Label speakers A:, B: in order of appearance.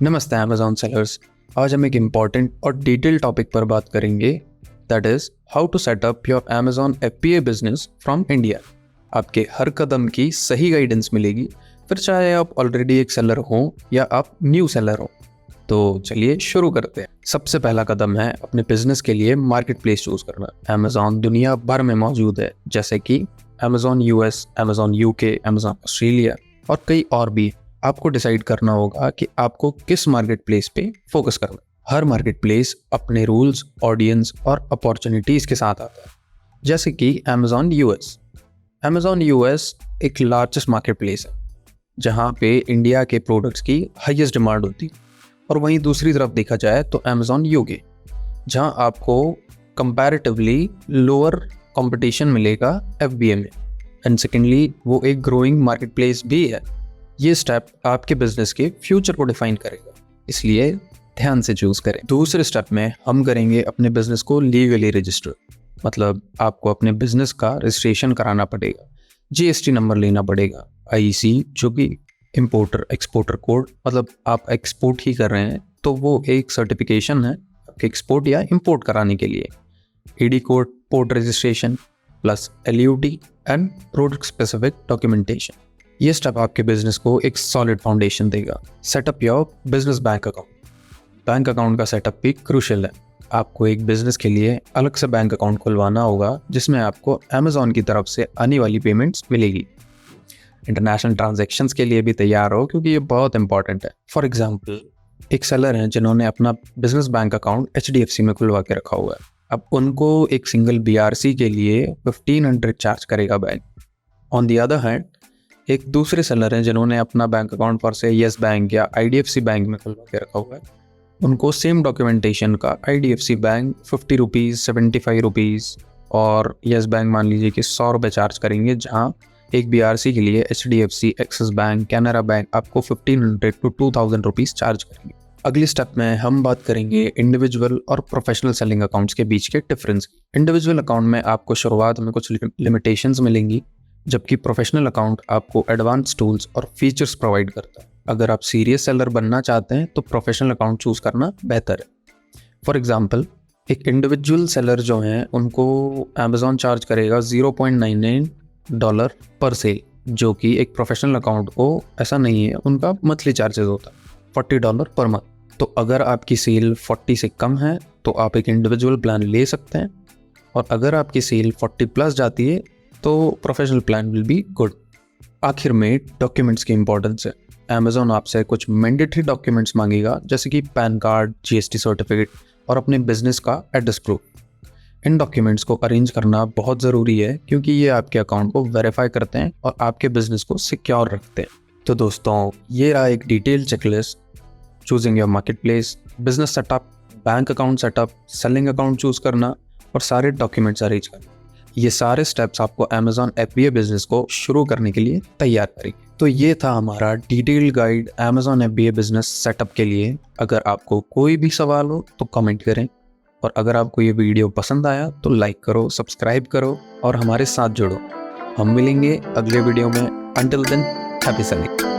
A: नमस्ते Amazon sellers. आज हम एक इम्पॉर्टेंट और डिटेल टॉपिक पर बात करेंगे, that is how to set up your Amazon FBA business from India. आपके हर कदम की सही गाइडेंस मिलेगी, फिर चाहे आप ऑलरेडी एक सेलर हों या आप न्यू सेलर हो। तो चलिए शुरू करते हैं। सबसे पहला कदम है अपने बिजनेस के लिए मार्केट प्लेस चूज करना। अमेज़ॉन दुनिया भर में मौजूद है, जैसे कि Amazon US, Amazon UK, Amazon Australia और कई और भी। आपको डिसाइड करना होगा कि आपको किस मार्केट प्लेस पे फोकस करना है। हर मार्केट प्लेस अपने रूल्स, ऑडियंस और अपॉर्चुनिटीज़ के साथ आता है। जैसे कि अमेज़ॉन US एक लार्जेस्ट मार्केट प्लेस है, जहाँ पे इंडिया के प्रोडक्ट्स की हाईएस्ट डिमांड होती है। और वहीं दूसरी तरफ देखा जाए तो अमेज़ॉन UK, जहाँ आपको कंपैरेटिवली लोअर कंपटीशन मिलेगा FBA में। एंड सेकेंडली वो एक ग्रोइंग मार्केट प्लेस भी है। ये स्टेप आपके बिजनेस के फ्यूचर को डिफाइन करेगा, इसलिए ध्यान से चूज करें। दूसरे स्टेप में हम करेंगे अपने बिजनेस को लीगली रजिस्टर। मतलब आपको अपने बिजनेस का रजिस्ट्रेशन कराना पड़ेगा, GST नंबर लेना पड़ेगा, IEC जो कि इम्पोर्टर एक्सपोर्टर कोड, मतलब आप एक्सपोर्ट ही कर रहे हैं तो वो एक सर्टिफिकेशन है आपके एक्सपोर्ट या इम्पोर्ट कराने के लिए। ED code, port registration plus LUT and product specific documentation. ये स्टेप आपके बिजनेस को एक सॉलिड फाउंडेशन देगा। Setup your business bank account. Bank account का सेटअप भी क्रूशियल है। आपको एक बिजनेस के लिए अलग से बैंक अकाउंट खुलवाना होगा, जिसमें आपको अमेज़ॉन की तरफ से आने वाली पेमेंट्स मिलेगी। इंटरनेशनल ट्रांजैक्शंस के लिए भी तैयार हो, क्योंकि ये बहुत इंपॉर्टेंट है। फॉर एग्जाम्पल, एक सेलर हैं जिन्होंने अपना बिजनेस बैंक अकाउंट HDFC में खुलवा के रखा हुआ है। अब उनको एक सिंगल BRC के लिए 1500 चार्ज करेगा bank. On the other hand, एक दूसरे सेलर हैं जिन्होंने अपना बैंक अकाउंट पर से येस बैंक या IDFC बैंक में खुलवा के रखा हुआ है। उनको सेम डॉक्यूमेंटेशन का IDFC बैंक 50 रुपीज़, 75 रुपीज़ और येस बैंक मान लीजिए कि 100 रुपये चार्ज करेंगे, जहां एक BRC के लिए HDFC, axis bank, Canara bank आपको 1500 to 2000 रुपीज़ चार्ज करेंगे। अगली स्टेप में हम बात करेंगे इंडिविजुअल और प्रोफेशनल सेलिंग अकाउंट्स के बीच के डिफरेंस। इंडिविजुअल अकाउंट में आपको शुरुआत में कुछ लिमिटेशंस मिलेंगी, जबकि प्रोफेशनल अकाउंट आपको एडवांस टूल्स और फीचर्स प्रोवाइड करता है। अगर आप सीरियस सेलर बनना चाहते हैं तो प्रोफेशनल अकाउंट चूज करना बेहतर है। फॉर एग्जांपल, एक इंडिविजुअल सेलर जो हैं उनको अमेज़ॉन चार्ज करेगा $0.99 पर सेल, जो कि एक प्रोफेशनल अकाउंट को ऐसा नहीं है, उनका मंथली चार्जेस होता है $40 पर मंथ। तो अगर आपकी सेल 40 से कम है तो आप एक इंडिविजुअल प्लान ले सकते हैं, और अगर आपकी सेल 40 प्लस जाती है तो professional plan will be good. आखिर में डॉक्यूमेंट्स की इंपॉर्टेंस है। अमेज़ॉन आपसे कुछ मैंडेटरी डॉक्यूमेंट्स मांगेगा, जैसे कि पैन कार्ड, GST सर्टिफिकेट और अपने बिजनेस का एड्रेस प्रूफ। इन डॉक्यूमेंट्स को अरेंज करना बहुत ज़रूरी है, क्योंकि ये आपके अकाउंट को वेरीफाई करते हैं और आपके बिजनेस को सिक्योर रखते हैं। तो दोस्तों, ये रहा एक detail checklist. Choosing your market place, business setup, bank account setup, selling account choose करना और सारे डॉक्यूमेंट्स अरेंज करना। ये सारे स्टेप्स आपको अमेज़ॉन FBA बिजनेस को शुरू करने के लिए तैयार करेंगे। तो ये था हमारा detail guide Amazon FBA business setup के लिए। अगर आपको कोई भी सवाल हो तो कमेंट करें, और अगर आपको ये वीडियो पसंद आया तो लाइक करो, सब्सक्राइब करो और हमारे साथ जुड़ो। हम मिलेंगे अगले वीडियो में। Until then, happy selling.